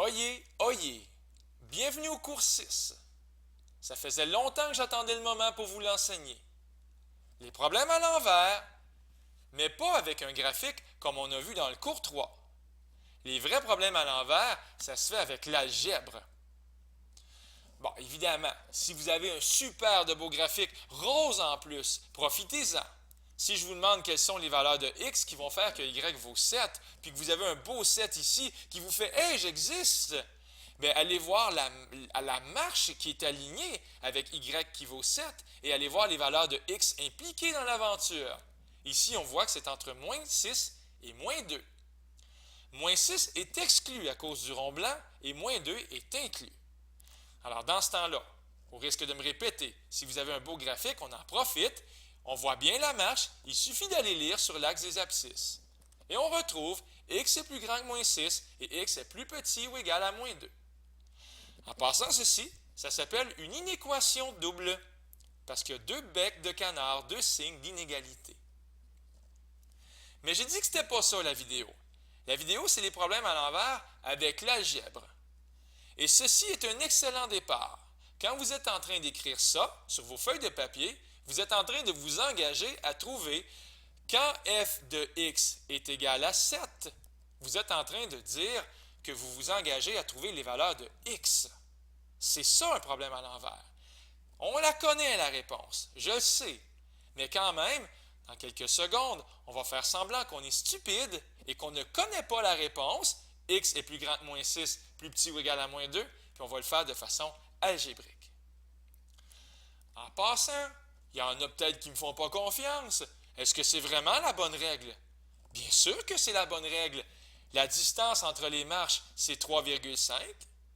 Oyez, oyez, bienvenue au cours 6. Ça faisait longtemps que j'attendais le moment pour vous l'enseigner. Les problèmes à l'envers, mais pas avec un graphique comme on a vu dans le cours 3. Les vrais problèmes à l'envers, ça se fait avec l'algèbre. Bon, évidemment, si vous avez un super de beau graphique rose en plus, profitez-en. Si je vous demande quelles sont les valeurs de x qui vont faire que y vaut 7, puis que vous avez un beau 7 ici qui vous fait « Hey, j'existe », bien, allez voir la marche qui est alignée avec y qui vaut 7 et allez voir les valeurs de x impliquées dans l'aventure. Ici, on voit que c'est entre moins 6 et moins 2. Moins 6 est exclu à cause du rond blanc et moins 2 est inclus. Alors, dans ce temps-là, au risque de me répéter, si vous avez un beau graphique, on en profite, on voit bien la marche, il suffit d'aller lire sur l'axe des abscisses. Et on retrouve x est plus grand que moins 6 et x est plus petit ou égal à moins 2. En passant ceci, ça s'appelle une inéquation double, parce qu'il y a deux becs de canard, deux signes d'inégalité. Mais j'ai dit que ce n'était pas ça la vidéo. La vidéo, c'est les problèmes à l'envers avec l'algèbre. Et ceci est un excellent départ. Quand vous êtes en train d'écrire ça sur vos feuilles de papier, vous êtes en train de vous engager à trouver quand f de x est égal à 7, vous êtes en train de dire que vous vous engagez à trouver les valeurs de x. C'est ça un problème à l'envers. On la connaît la réponse, je le sais. Mais quand même, dans quelques secondes, on va faire semblant qu'on est stupide et qu'on ne connaît pas la réponse. X est plus grand que moins 6, plus petit ou égal à moins 2, puis on va le faire de façon algébrique. En passant, il y en a peut-être qui ne me font pas confiance. Est-ce que c'est vraiment la bonne règle? Bien sûr que c'est la bonne règle. La distance entre les marches, c'est 3,5.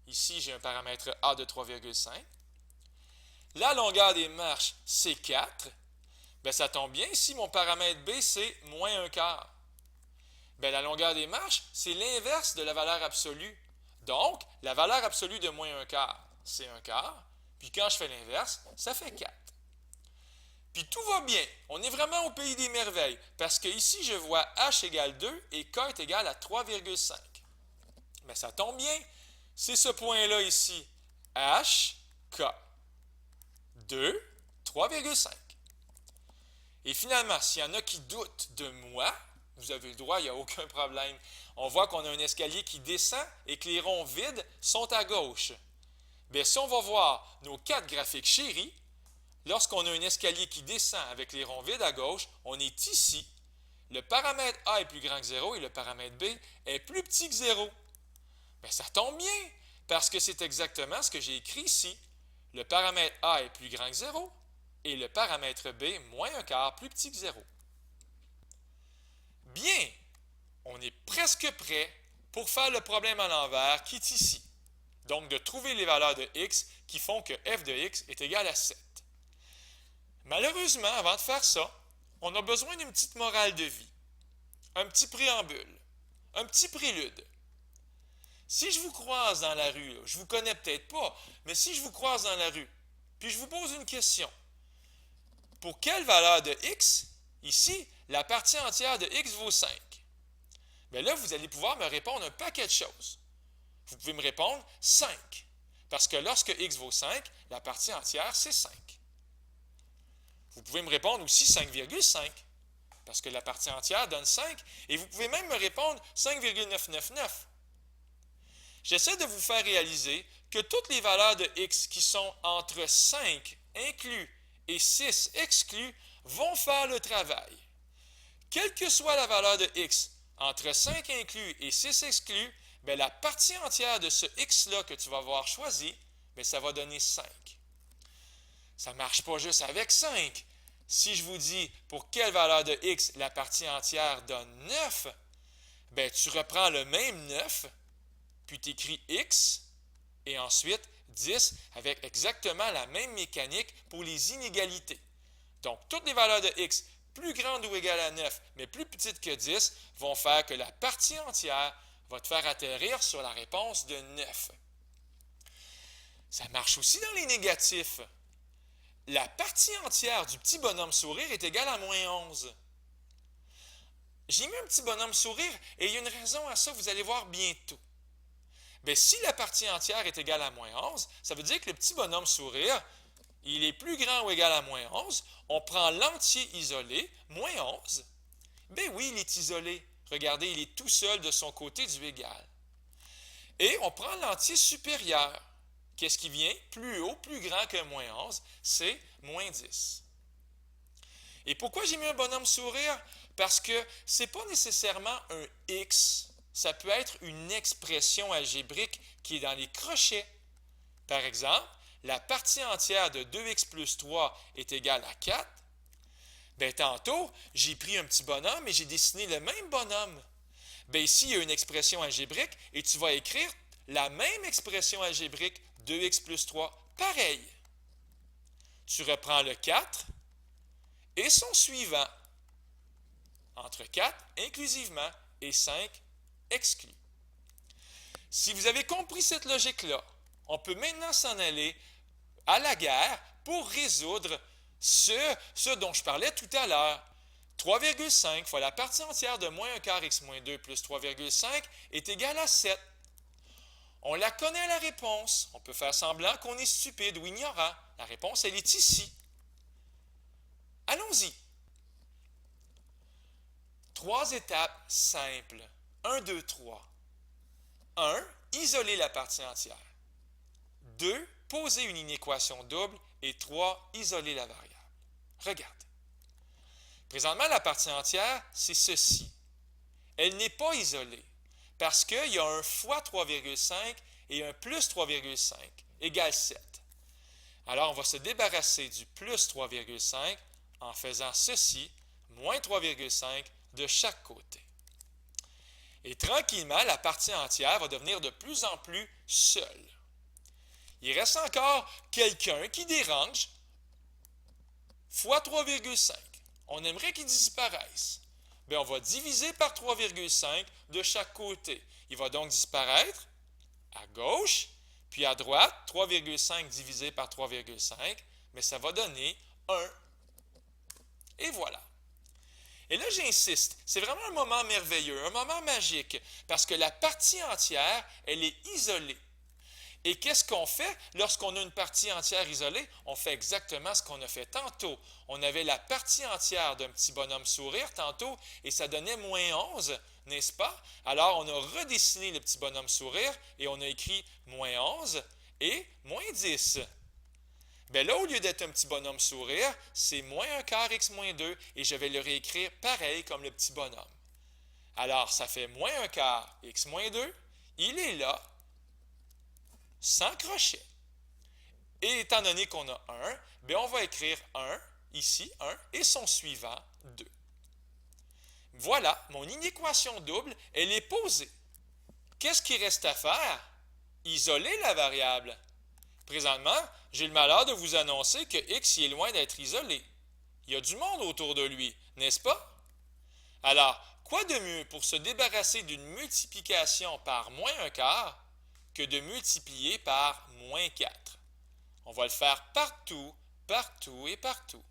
Ici, j'ai un paramètre A de 3,5. La longueur des marches, c'est 4. Bien, ça tombe bien, ici, mon paramètre B, c'est moins 1 quart. Bien, la longueur des marches, c'est l'inverse de la valeur absolue. Donc, la valeur absolue de moins 1 quart, c'est 1 quart. Puis quand je fais l'inverse, ça fait 4. Puis tout va bien. On est vraiment au pays des merveilles. Parce que ici, je vois h égale 2 et k est égal à 3,5. Mais ça tombe bien. C'est ce point-là ici. H, K. 2, 3,5. Et finalement, s'il y en a qui doutent de moi, vous avez le droit, il n'y a aucun problème. On voit qu'on a un escalier qui descend et que les ronds vides sont à gauche. Bien, si on va voir nos 4 graphiques chéris, lorsqu'on a un escalier qui descend avec les ronds vides à gauche, on est ici. Le paramètre A est plus grand que 0 et le paramètre B est plus petit que 0. Bien, ça tombe bien, parce que c'est exactement ce que j'ai écrit ici. Le paramètre A est plus grand que 0 et le paramètre B moins 1 quart plus petit que 0. Bien, on est presque prêt pour faire le problème à l'envers qui est ici. Donc, de trouver les valeurs de x qui font que f de x est égal à 7. Malheureusement, avant de faire ça, on a besoin d'une petite morale de vie, un petit préambule, un petit prélude. Si je vous croise dans la rue, je ne vous connais peut-être pas, mais si je vous croise dans la rue, puis je vous pose une question, pour quelle valeur de x, ici, la partie entière de x vaut 5? Bien là, vous allez pouvoir me répondre un paquet de choses. Vous pouvez me répondre 5, parce que lorsque x vaut 5, la partie entière, c'est 5. Vous pouvez me répondre aussi 5,5, parce que la partie entière donne 5, et vous pouvez même me répondre 5,999. J'essaie de vous faire réaliser que toutes les valeurs de x qui sont entre 5 inclus et 6 exclus vont faire le travail. Quelle que soit la valeur de x, entre 5 inclus et 6 exclus, bien, la partie entière de ce x-là que tu vas avoir choisi, bien, ça va donner 5. Ça ne marche pas juste avec 5. Si je vous dis pour quelle valeur de x la partie entière donne 9, bien, tu reprends le même 9, puis tu écris x, et ensuite 10 avec exactement la même mécanique pour les inégalités. Donc, toutes les valeurs de x plus grandes ou égales à 9, mais plus petites que 10, vont faire que la partie entière va te faire atterrir sur la réponse de 9. Ça marche aussi dans les négatifs. La partie entière du petit bonhomme sourire est égale à moins 11. J'ai mis un petit bonhomme sourire et il y a une raison à ça, vous allez voir bientôt. Bien, si la partie entière est égale à moins 11, ça veut dire que le petit bonhomme sourire, il est plus grand ou égal à moins 11. On prend l'entier isolé, moins 11. Bien oui, il est isolé. Regardez, il est tout seul de son côté du égal. Et on prend l'entier supérieur. Qu'est-ce qui vient plus haut, plus grand que moins 11? C'est moins 10. Et pourquoi j'ai mis un bonhomme sourire? Parce que ce n'est pas nécessairement un x. Ça peut être une expression algébrique qui est dans les crochets. Par exemple, la partie entière de 2x plus 3 est égale à 4. Bien, tantôt, j'ai pris un petit bonhomme et j'ai dessiné le même bonhomme. Bien, ici, il y a une expression algébrique et tu vas écrire la même expression algébrique 2x plus 3, pareil. Tu reprends le 4 et son suivant, entre 4 inclusivement et 5 exclus. Si vous avez compris cette logique-là, on peut maintenant s'en aller à la guerre pour résoudre ce dont je parlais tout à l'heure. 3,5 fois la partie entière de moins 1 quart x moins 2 plus 3,5 est égal à 7. On la connaît la réponse. On peut faire semblant qu'on est stupide ou ignorant. La réponse, elle est ici. Allons-y. 3 étapes simples. 1, 2, 3. 1. Isoler la partie entière. 2. Poser une inéquation double. Et 3. Isoler la variable. Regardez. Présentement, la partie entière, c'est ceci. Elle n'est pas isolée parce qu'il y a un fois 3,5 et un plus 3,5 égale 7. Alors, on va se débarrasser du plus 3,5 en faisant ceci, moins 3,5 de chaque côté. Et tranquillement, la partie entière va devenir de plus en plus seule. Il reste encore quelqu'un qui dérange, fois 3,5. On aimerait qu'il disparaisse. Bien, on va diviser par 3,5 de chaque côté. Il va donc disparaître à gauche, puis à droite, 3,5 divisé par 3,5, mais ça va donner 1. Et voilà. Et là, j'insiste, c'est vraiment un moment merveilleux, un moment magique, parce que la partie entière, elle est isolée. Et qu'est-ce qu'on fait lorsqu'on a une partie entière isolée? On fait exactement ce qu'on a fait tantôt. On avait la partie entière d'un petit bonhomme sourire tantôt et ça donnait moins 11, n'est-ce pas? Alors, on a redessiné le petit bonhomme sourire et on a écrit moins 11 et moins 10. Bien là, au lieu d'être un petit bonhomme sourire, c'est moins 1 quart x moins 2 et je vais le réécrire pareil comme le petit bonhomme. Alors, ça fait moins 1 quart x moins 2. Il est là, sans crochet. Et étant donné qu'on a 1, bien on va écrire 1, ici 1, et son suivant 2. Voilà, mon inéquation double, elle est posée. Qu'est-ce qu'il reste à faire? Isoler la variable. Présentement, j'ai le malheur de vous annoncer que x est loin d'être isolé. Il y a du monde autour de lui, n'est-ce pas? Alors, quoi de mieux pour se débarrasser d'une multiplication par moins 1 quart que de multiplier par moins 4. On va le faire partout, partout et partout.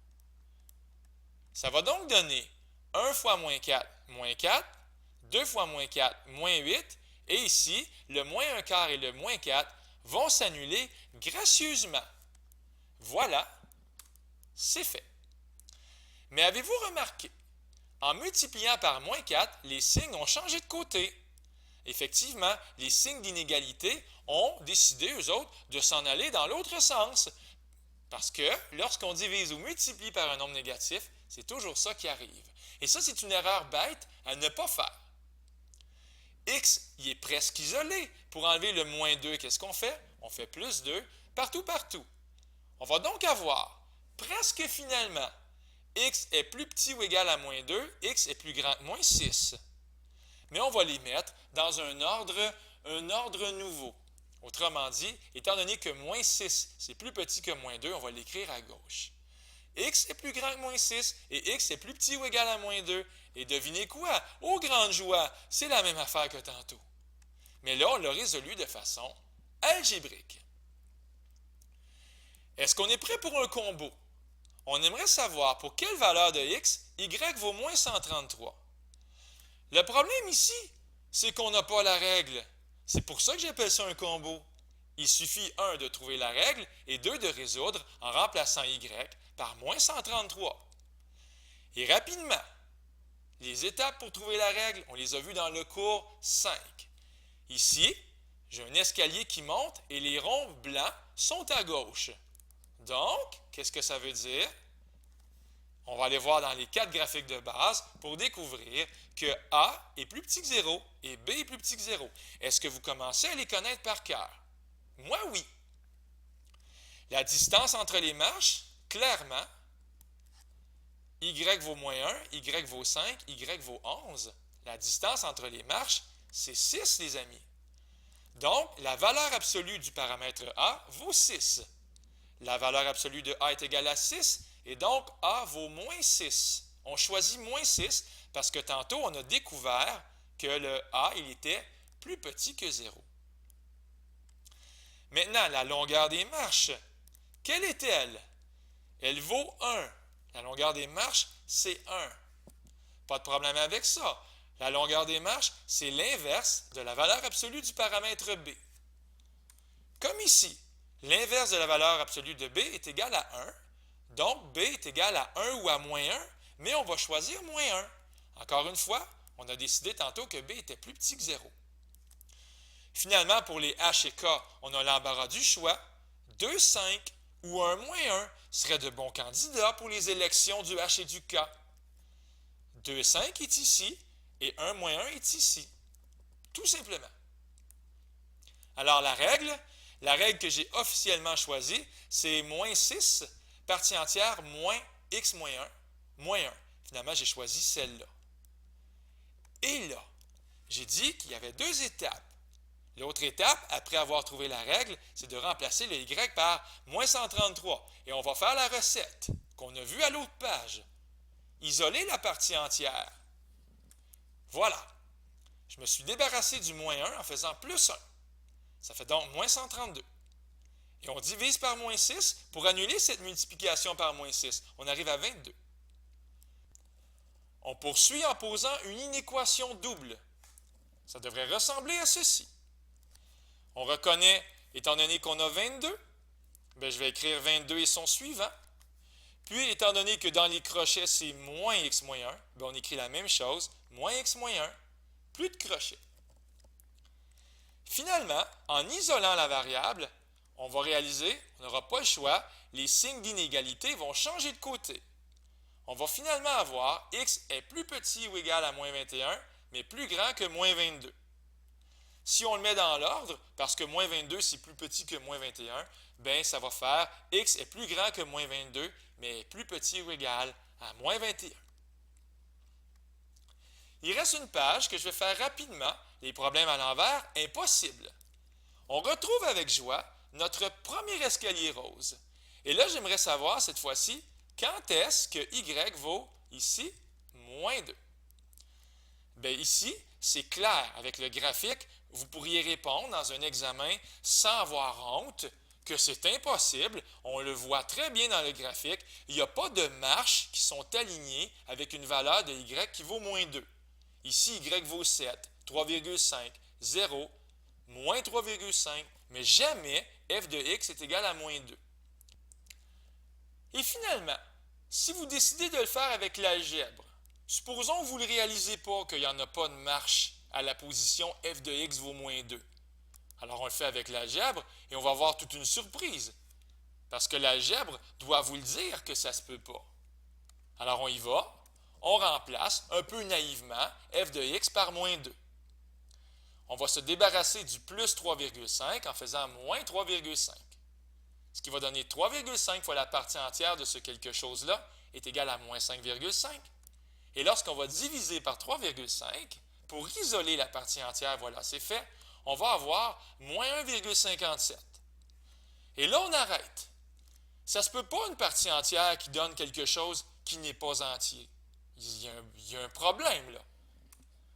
Ça va donc donner 1 fois moins 4, moins 4, 2 fois moins 4, moins 8, et ici, le moins 1 quart et le moins 4 vont s'annuler gracieusement. Voilà, c'est fait. Mais avez-vous remarqué, en multipliant par moins 4, les signes ont changé de côté. Effectivement, les signes d'inégalité ont décidé, eux autres, de s'en aller dans l'autre sens. Parce que lorsqu'on divise ou multiplie par un nombre négatif, c'est toujours ça qui arrive. Et ça, c'est une erreur bête à ne pas faire. X, il est presque isolé. Pour enlever le moins 2, qu'est-ce qu'on fait? On fait plus 2 partout, partout. On va donc avoir, presque finalement, x est plus petit ou égal à moins 2, x est plus grand que moins 6. Mais on va les mettre dans un ordre nouveau. Autrement dit, étant donné que moins 6, c'est plus petit que moins 2, on va l'écrire à gauche. X est plus grand que moins 6 et x est plus petit ou égal à moins 2. Et devinez quoi? Aux grandes joies, c'est la même affaire que tantôt. Mais là, on l'a résolu de façon algébrique. Est-ce qu'on est prêt pour un combo? On aimerait savoir pour quelle valeur de x, y vaut moins 133. Le problème ici, c'est qu'on n'a pas la règle. C'est pour ça que j'appelle ça un combo. Il suffit 1 de trouver la règle et 2 de résoudre en remplaçant y par moins 133. Et rapidement, les étapes pour trouver la règle, on les a vues dans le cours 5. Ici, j'ai un escalier qui monte et les ronds blancs sont à gauche. Donc, qu'est-ce que ça veut dire? On va aller voir dans les 4 graphiques de base pour découvrir que A est plus petit que 0 et B est plus petit que 0. Est-ce que vous commencez à les connaître par cœur? Moi, oui. La distance entre les marches, clairement, Y vaut moins 1, Y vaut 5, Y vaut 11. La distance entre les marches, c'est 6, les amis. Donc, la valeur absolue du paramètre A vaut 6. La valeur absolue de A est égale à 6, et donc A vaut moins 6. On choisit moins 6 parce que tantôt, on a découvert que le A, il était plus petit que 0. Maintenant, la longueur des marches, quelle est-elle? Elle vaut 1. La longueur des marches, c'est 1. Pas de problème avec ça. La longueur des marches, c'est l'inverse de la valeur absolue du paramètre B. Comme ici, l'inverse de la valeur absolue de B est égal à 1. Donc, B est égal à 1 ou à moins 1, mais on va choisir moins 1. Encore une fois, on a décidé tantôt que B était plus petit que 0. Finalement, pour les H et K, on a l'embarras du choix. 2, 5 ou 1 moins 1 seraient de bons candidats pour les élections du H et du K. 2, 5 est ici et 1 moins 1 est ici. Tout simplement. Alors la règle que j'ai officiellement choisie, c'est moins 6, partie entière, moins x moins 1, moins 1. Finalement, j'ai choisi celle-là. Et là, j'ai dit qu'il y avait 2 étapes. L'autre étape, après avoir trouvé la règle, c'est de remplacer le y par moins 133. Et on va faire la recette qu'on a vue à l'autre page. Isoler la partie entière. Voilà. Je me suis débarrassé du moins 1 en faisant plus 1. Ça fait donc moins 132. Et on divise par moins 6 pour annuler cette multiplication par moins 6. On arrive à 22. On poursuit en posant une inéquation double. Ça devrait ressembler à ceci. On reconnaît, étant donné qu'on a 22, je vais écrire 22 et son suivant. Puis, étant donné que dans les crochets, c'est moins x moins 1, on écrit la même chose, moins x moins 1, plus de crochets. Finalement, en isolant la variable, on va réaliser, on n'aura pas le choix, les signes d'inégalité vont changer de côté. On va finalement avoir x est plus petit ou égal à moins 21, mais plus grand que moins 22. Si on le met dans l'ordre, parce que moins 22 c'est plus petit que moins 21, ça va faire x est plus grand que moins 22, mais plus petit ou égal à moins 21. Il reste une page que je vais faire rapidement, les problèmes à l'envers, impossible. On retrouve avec joie notre premier escalier rose. Et là, j'aimerais savoir cette fois-ci, quand est-ce que y vaut ici moins 2? Ici, c'est clair avec le graphique, vous pourriez répondre dans un examen sans avoir honte que c'est impossible. On le voit très bien dans le graphique. Il n'y a pas de marches qui sont alignées avec une valeur de y qui vaut moins 2. Ici, y vaut 7, 3,5, 0, moins 3,5, mais jamais f de x est égal à moins 2. Et finalement, si vous décidez de le faire avec l'algèbre, supposons que vous ne réalisez pas qu'il n'y en a pas de marche à la position f de x vaut moins 2. Alors on le fait avec l'algèbre et on va avoir toute une surprise. Parce que l'algèbre doit vous le dire que ça ne se peut pas. Alors on y va, on remplace un peu naïvement f de x par moins 2. On va se débarrasser du plus 3,5 en faisant moins 3,5. Ce qui va donner 3,5 fois la partie entière de ce quelque chose-là est égal à moins 5,5. Et lorsqu'on va diviser par 3,5, pour isoler la partie entière, voilà, c'est fait, on va avoir moins 1,57. Et là, on arrête. Ça ne se peut pas une partie entière qui donne quelque chose qui n'est pas entier. Il y a un problème là.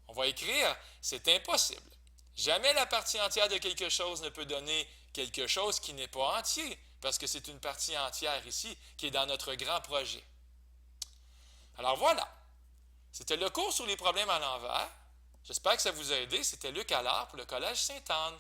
On va écrire, c'est impossible. Jamais la partie entière de quelque chose ne peut donner quelque chose qui n'est pas entier, parce que c'est une partie entière ici qui est dans notre grand projet. Alors voilà, c'était le cours sur les problèmes à l'envers. J'espère que ça vous a aidé. C'était Luc Allard pour le Collège Sainte-Anne.